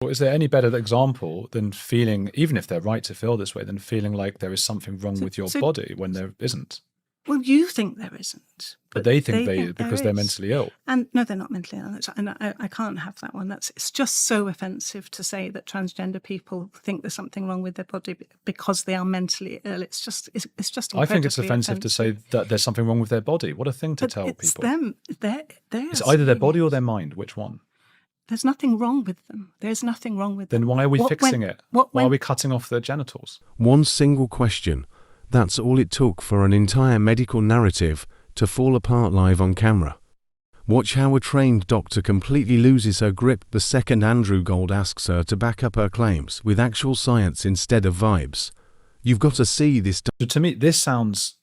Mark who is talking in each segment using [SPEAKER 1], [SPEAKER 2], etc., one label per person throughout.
[SPEAKER 1] Or is there any better example than feeling, even if they're right to feel this way, than feeling like there is something wrong with your body when there isn't?
[SPEAKER 2] Well, you think there isn't,
[SPEAKER 1] but they think because they're mentally ill.
[SPEAKER 2] And no, they're not mentally ill. And I can't have that one. It's just so offensive to say that transgender people think there's something wrong with their body because they are mentally ill. It's just
[SPEAKER 1] I think it's offensive to say that there's something wrong with their body. What a thing to tell people. It's either their body or their mind. Which one?
[SPEAKER 2] There's nothing wrong with them. There's nothing wrong with them.
[SPEAKER 1] Then why are we fixing it? Why are we cutting off their genitals?
[SPEAKER 3] One single question. That's all it took for an entire medical narrative to fall apart live on camera. Watch how a trained doctor completely loses her grip the second Andrew Gold asks her to back up her claims with actual science instead of vibes. You've got to see this.
[SPEAKER 1] So to me, this sounds...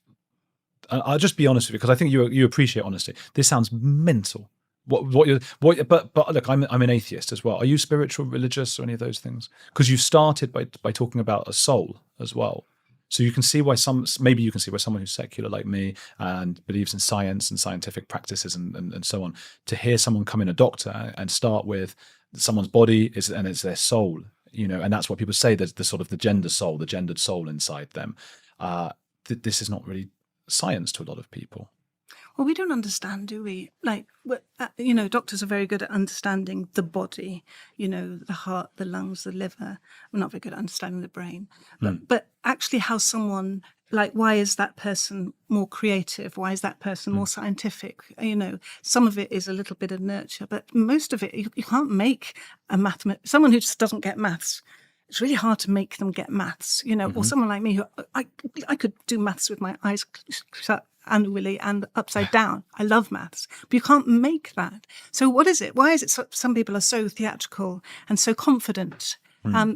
[SPEAKER 1] I'll just be honest with you, because I think you appreciate honesty. This sounds mental. But look, I'm an atheist as well. Are you spiritual, religious, or any of those things? Because you started by talking about a soul as well. So you can see why maybe you can see why someone who's secular like me and believes in science and scientific practices and so on, to hear someone come in, a doctor, and start with someone's body and it's their soul, and that's what people say. There's the sort of the gendered soul inside them. This is not really science to a lot of people.
[SPEAKER 2] Well, we don't understand, do we? Doctors are very good at understanding the body, the heart, the lungs, the liver. We're not very good at understanding the brain. But actually how someone, why is that person more creative? Why is that person more scientific? Some of it is a little bit of nurture, but most of it, you can't make someone who just doesn't get maths. It's really hard to make them get maths, or someone like me who I could do maths with my eyes shut annually and upside down. I love maths, but you can't make that. So what is it? Why is it some people are so theatrical and so confident?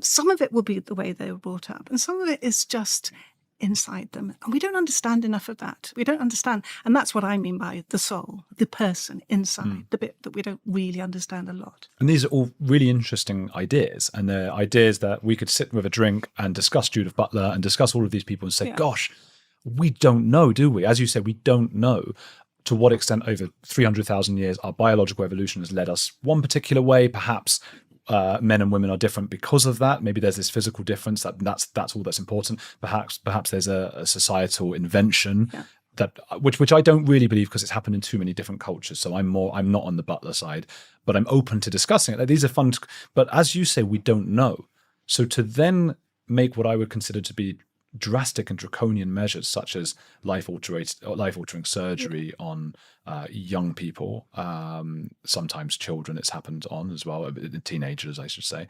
[SPEAKER 2] Some of it will be the way they were brought up, and some of it is just inside them. And we don't understand enough of that. We don't understand. And that's what I mean by the soul, the person inside, the bit that we don't really understand a lot.
[SPEAKER 1] And these are all really interesting ideas. And they're ideas that we could sit with a drink and discuss Judith Butler and discuss all of these people and say, gosh, we don't know, do we? As you said, we don't know to what extent over 300,000 years our biological evolution has led us one particular way. Perhaps men and women are different because of that. Maybe there's this physical difference that's all that's important. Perhaps there's a societal invention that which I don't really believe, because it's happened in too many different cultures. So I'm not on the Butler side, but I'm open to discussing it. These are fun, but as you say, we don't know. So to then make what I would consider to be drastic and draconian measures, such as life-altering surgery on young people, sometimes children it's happened on as well, teenagers I should say,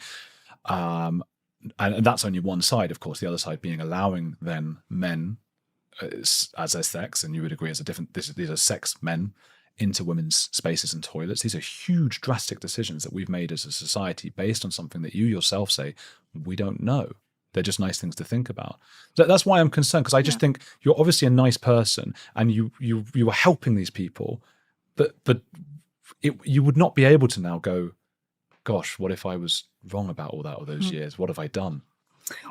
[SPEAKER 1] and that's only one side. Of course, the other side being allowing then men as their sex, and you would agree these are sex men into women's spaces and toilets. These are huge drastic decisions that we've made as a society based on something that you yourself say we don't know. They're just nice things to think about. So that's why I'm concerned, because I just think you're obviously a nice person and you are helping these people, but you would not be able to now go, gosh, what if I was wrong about all that all those years? What have I done?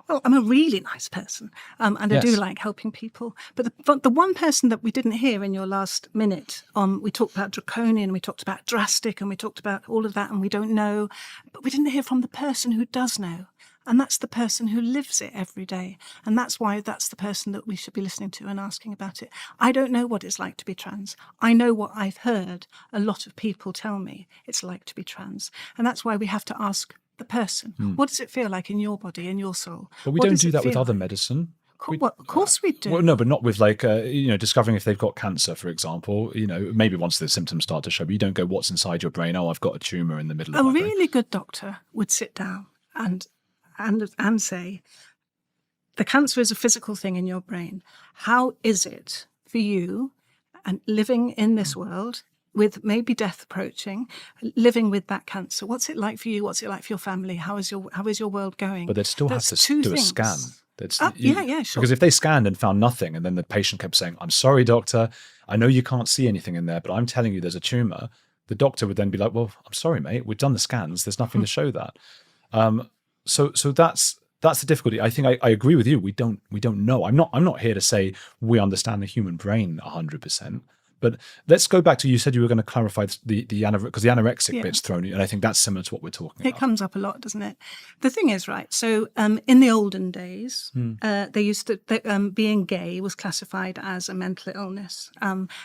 [SPEAKER 2] Well, I'm a really nice person, and I do like helping people. But the one person that we didn't hear in your last minute, we talked about draconian, we talked about drastic, and we talked about all of that, and we don't know. But we didn't hear from the person who does know. And that's the person who lives it every day. And that's why that's the person that we should be listening to and asking about it. I don't know what it's like to be trans. I know what I've heard a lot of people tell me it's like to be trans. And that's why we have to ask the person, what does it feel like in your body, in your soul?
[SPEAKER 1] But we don't do that with other medicine.
[SPEAKER 2] Of course we do.
[SPEAKER 1] Well, no, but not with discovering if they've got cancer, for example. Maybe once the symptoms start to show, but you don't go, what's inside your brain? Oh, I've got a tumour in the middle of my brain.
[SPEAKER 2] A really good doctor would sit down and say, the cancer is a physical thing in your brain. How is it for you, and living in this world with maybe death approaching, living with that cancer? What's it like for you? What's it like for your family? How is your world going?
[SPEAKER 1] But they'd still have to do a scan.
[SPEAKER 2] Sure.
[SPEAKER 1] Because if they scanned and found nothing, and then the patient kept saying, I'm sorry, doctor, I know you can't see anything in there, but I'm telling you there's a tumour, the doctor would then be like, well, I'm sorry, mate, we've done the scans. There's nothing to show that. So that's the difficulty. I think I agree with you. We don't know. I'm not here to say we understand the human brain 100%, But let's go back to, you said you were going to clarify because the anorexic bit's thrown you, and I think that's similar to what we're talking about.
[SPEAKER 2] It comes up a lot, doesn't it? The thing is, right, so in the olden days, they used to, being gay was classified as a mental illness.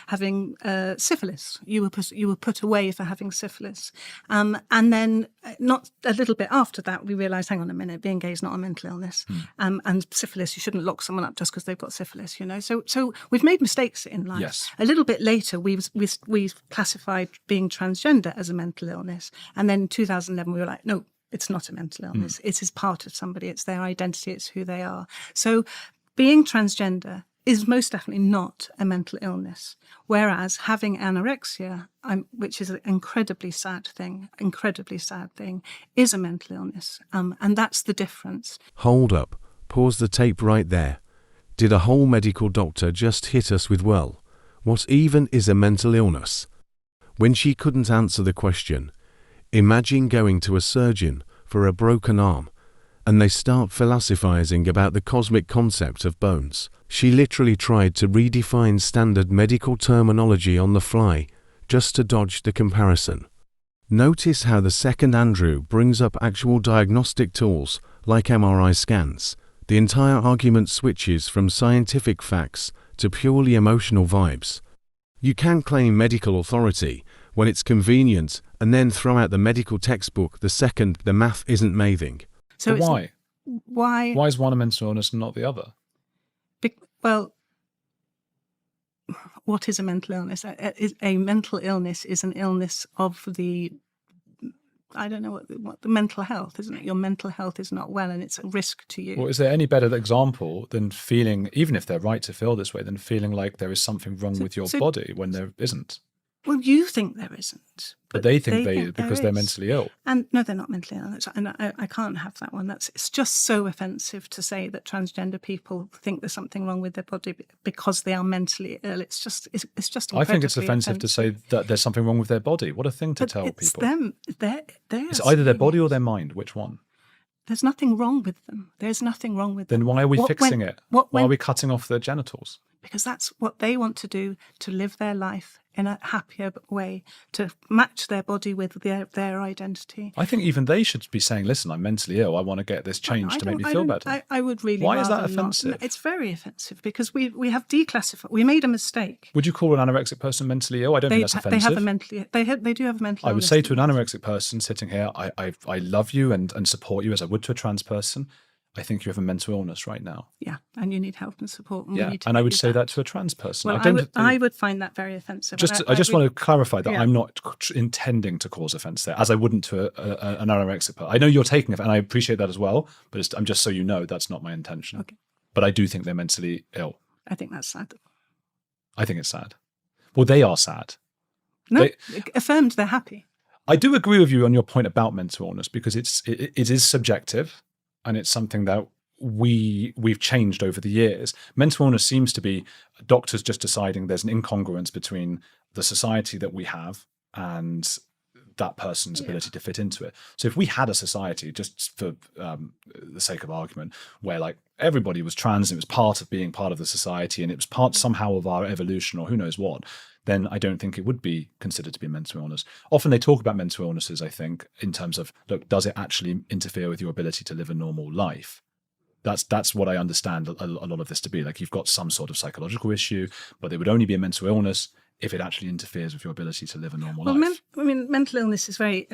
[SPEAKER 2] Having syphilis, you were put away for having syphilis. And then not a little bit after that, we realised, hang on a minute, being gay is not a mental illness. And syphilis, you shouldn't lock someone up just because they've got syphilis, you know. So we've made mistakes in life.
[SPEAKER 1] Yes.
[SPEAKER 2] A little bit later, we classified being transgender as a mental illness. And then in 2011, we were like, no, it's not a mental illness. It is part of somebody. It's their identity. It's who they are. So being transgender is most definitely not a mental illness. Whereas having anorexia, which is an incredibly sad thing, is a mental illness. And that's the difference.
[SPEAKER 3] Hold up. Pause the tape right there. Did a whole medical doctor just hit us with, well, what even is a mental illness? When she couldn't answer the question, imagine going to a surgeon for a broken arm and they start philosophizing about the cosmic concept of bones. She literally tried to redefine standard medical terminology on the fly just to dodge the comparison. Notice how the second Andrew brings up actual diagnostic tools like MRI scans. The entire argument switches from scientific facts to purely emotional vibes. You can claim medical authority when it's convenient and then throw out the medical textbook the second the math isn't mathing.
[SPEAKER 2] So
[SPEAKER 1] But
[SPEAKER 2] why?
[SPEAKER 1] Why is one a mental illness and not the other?
[SPEAKER 2] Well, what is a mental illness? A mental illness is an illness of the, I don't know what the mental health, isn't it? Your mental health is not well and it's a risk to you.
[SPEAKER 1] Well, is there any better example than feeling, even if they're right to feel this way, than feeling like there is something wrong with your body when there isn't?
[SPEAKER 2] Well, you think there isn't.
[SPEAKER 1] But they think because they're mentally ill.
[SPEAKER 2] And no, they're not mentally ill. And I can't have that one. It's just so offensive to say that transgender people think there's something wrong with their body because they are mentally ill. It's just
[SPEAKER 1] I think it's offensive to say that there's something wrong with their body. What a thing to tell
[SPEAKER 2] it's
[SPEAKER 1] people.
[SPEAKER 2] Them.
[SPEAKER 1] It's either their body or their mind. Which one?
[SPEAKER 2] There's nothing wrong with them. There's nothing wrong with them.
[SPEAKER 1] Then why are we fixing it? Why are we cutting off their genitals?
[SPEAKER 2] Because that's what they want to do, to live their life in a happier way, to match their body with their identity.
[SPEAKER 1] I think even they should be saying, listen, I'm mentally ill. I want to get this changed to make me feel better.
[SPEAKER 2] I would really
[SPEAKER 1] Why is that
[SPEAKER 2] rather
[SPEAKER 1] offensive?
[SPEAKER 2] not. It's very offensive because we have declassified. We made a mistake.
[SPEAKER 1] Would you call an anorexic person mentally ill? I don't think that's offensive.
[SPEAKER 2] They have a mentally. They do have a mental.
[SPEAKER 1] I would say to an anorexic person sitting here, I love you and support you as I would to a trans person. I think you have a mental illness right now.
[SPEAKER 2] Yeah, and you need help and support. And
[SPEAKER 1] and I would say that to a trans person.
[SPEAKER 2] Well, I would find that very offensive.
[SPEAKER 1] I just want to clarify that I'm not intending to cause offence there, as I wouldn't to an anorexic person. I know you're taking it, and I appreciate that as well, but I'm just so you know that's not my intention.
[SPEAKER 2] Okay.
[SPEAKER 1] But I do think they're mentally ill.
[SPEAKER 2] I think that's sad.
[SPEAKER 1] I think it's sad. Well, they are sad.
[SPEAKER 2] No, affirmed they're happy.
[SPEAKER 1] I do agree with you on your point about mental illness because it is subjective. And it's something that we've changed over the years. Mental illness seems to be doctors just deciding there's an incongruence between the society that we have and that person's ability to fit into it. So if we had a society, just for the sake of argument, where like everybody was trans and it was part of being part of the society and it was part somehow of our evolution or who knows what, then I don't think it would be considered to be a mental illness. Often they talk about mental illnesses, I think, in terms of, look, does it actually interfere with your ability to live a normal life? That's what I understand a lot of this to be. Like you've got some sort of psychological issue, but it would only be a mental illness if it actually interferes with your ability to live a normal life.
[SPEAKER 2] Mental illness is very.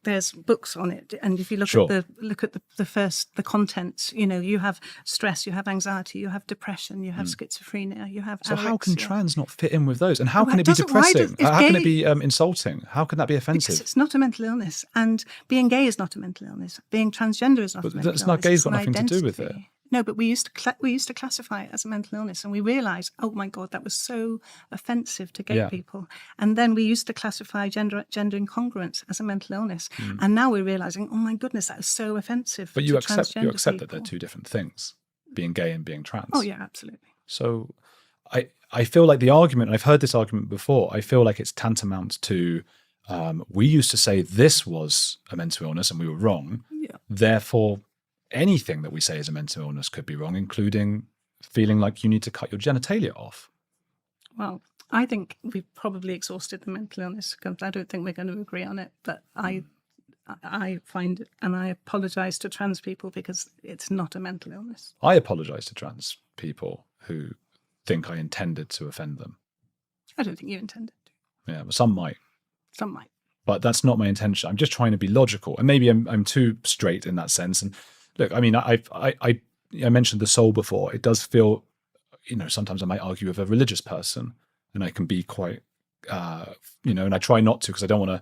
[SPEAKER 2] There's books on it, and if you look at the contents, you have stress, you have anxiety, you have depression, you have schizophrenia, you have.
[SPEAKER 1] So
[SPEAKER 2] anorexia.
[SPEAKER 1] how can trans not fit in with those? And how can it be depressing? How can it be insulting? How can that be offensive?
[SPEAKER 2] Because it's not a mental illness, and being gay is not a mental illness. Being transgender is not a mental illness.
[SPEAKER 1] But that's not gay's got nothing to do with it.
[SPEAKER 2] No, but we used to classify it as a mental illness, and we realised, oh my God, that was so offensive to gay people. And then we used to classify gender incongruence as a mental illness, and now we're realising, oh my goodness, that is so offensive.
[SPEAKER 1] But you accept
[SPEAKER 2] people.
[SPEAKER 1] that they're two different things, being gay and being trans.
[SPEAKER 2] Oh yeah, absolutely.
[SPEAKER 1] So I feel like the argument, and I've heard this argument before, I feel like it's tantamount to we used to say this was a mental illness and we were wrong.
[SPEAKER 2] Yeah.
[SPEAKER 1] Therefore, anything that we say is a mental illness could be wrong, including feeling like you need to cut your genitalia off.
[SPEAKER 2] Well, I think we've probably exhausted the mental illness. I don't think we're going to agree on it, but I find, and I apologise to trans people because it's not a mental illness.
[SPEAKER 1] I apologise to trans people who think I intended to offend them.
[SPEAKER 2] I don't think you intended to.
[SPEAKER 1] Yeah, but some might.
[SPEAKER 2] Some might.
[SPEAKER 1] But that's not my intention. I'm just trying to be logical, and maybe I'm too straight in that sense. And look, I mean, I mentioned the soul before. It does feel, sometimes I might argue with a religious person, and I can be quite, and I try not to because I don't want to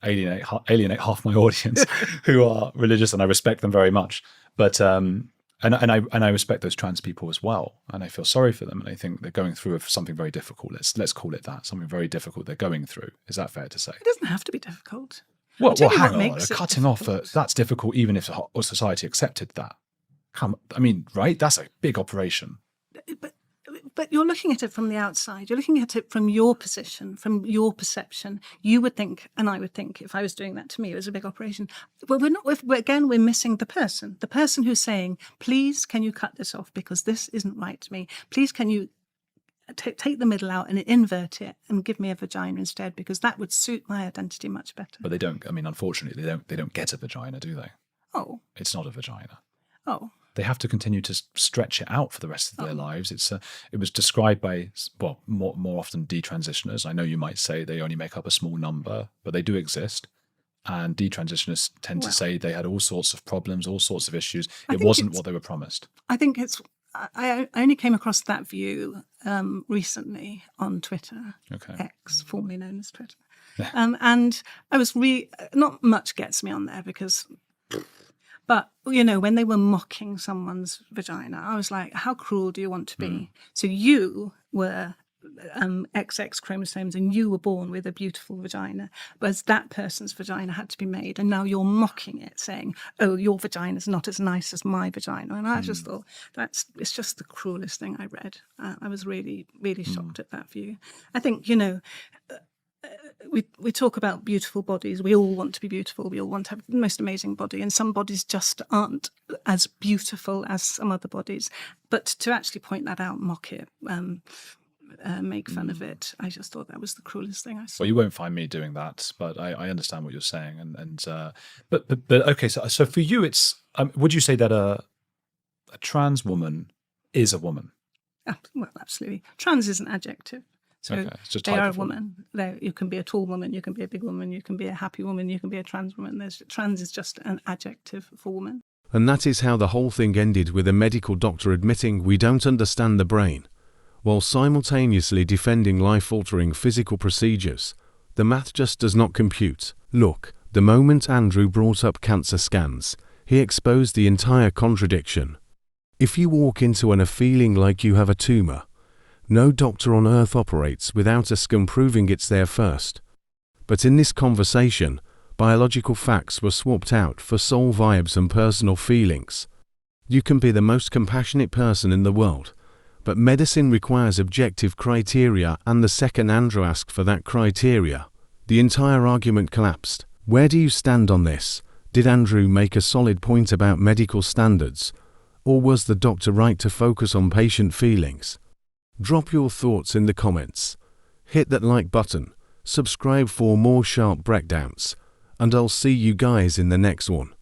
[SPEAKER 1] alienate half my audience who are religious, and I respect them very much. But and I respect those trans people as well, and I feel sorry for them, and I think they're going through something very difficult. Let's call it that, something very difficult they're going through. Is that fair to say?
[SPEAKER 2] It doesn't have to be difficult.
[SPEAKER 1] Well, hang on. Cutting off that's difficult, even if society accepted that. Right? That's a big operation.
[SPEAKER 2] But you're looking at it from the outside. You're looking at it from your position, from your perception. You would think, and I would think, if I was doing that to me, it was a big operation. Well, we're missing the person who's saying, please, can you cut this off because this isn't right to me? Please, can you take the middle out and invert it and give me a vagina instead, because that would suit my identity much better.
[SPEAKER 1] But they don't. Unfortunately, they don't get a vagina, do they?
[SPEAKER 2] Oh.
[SPEAKER 1] It's not a vagina.
[SPEAKER 2] Oh.
[SPEAKER 1] They have to continue to stretch it out for the rest of their lives. It was described by, more often detransitioners. I know you might say they only make up a small number, but they do exist. And detransitioners tend to say they had all sorts of problems, all sorts of issues. It wasn't what they were promised.
[SPEAKER 2] I think I only came across that view recently on Twitter, X, formerly known as Twitter. And I was not much gets me on there because... But, when they were mocking someone's vagina, I was like, how cruel do you want to be? So you were XX chromosomes and you were born with a beautiful vagina, whereas that person's vagina had to be made. And now you're mocking it, saying, oh, your vagina's not as nice as my vagina. And I just thought, it's just the cruelest thing I read. I was really, really shocked at that view. I think, we talk about beautiful bodies. We all want to be beautiful. We all want to have the most amazing body. And some bodies just aren't as beautiful as some other bodies. But to actually point that out, mock it, make fun of it, I just thought that was the cruelest thing I saw.
[SPEAKER 1] Well, you won't find me doing that, but I understand what you're saying. But okay, so for you, it's would you say that a trans woman is a woman?
[SPEAKER 2] Well, absolutely. Trans is an adjective. So
[SPEAKER 1] it's just
[SPEAKER 2] they are a woman. You can be a tall woman, you can be a big woman, you can be a happy woman, you can be a trans woman. Trans is just an adjective for woman.
[SPEAKER 3] And that is how the whole thing ended, with a medical doctor admitting we don't understand the brain, while simultaneously defending life-altering physical procedures. The math just does not compute. Look, the moment Andrew brought up cancer scans, he exposed the entire contradiction. If you walk into a feeling like you have a tumor, no doctor on earth operates without a scan proving it's there first. But in this conversation, biological facts were swapped out for soul vibes and personal feelings. You can be the most compassionate person in the world, but medicine requires objective criteria, and the second Andrew asked for that criteria, the entire argument collapsed. Where do you stand on this? Did Andrew make a solid point about medical standards, or was the doctor right to focus on patient feelings? Drop your thoughts in the comments. Hit that like button, subscribe for more sharp breakdowns, and I'll see you guys in the next one.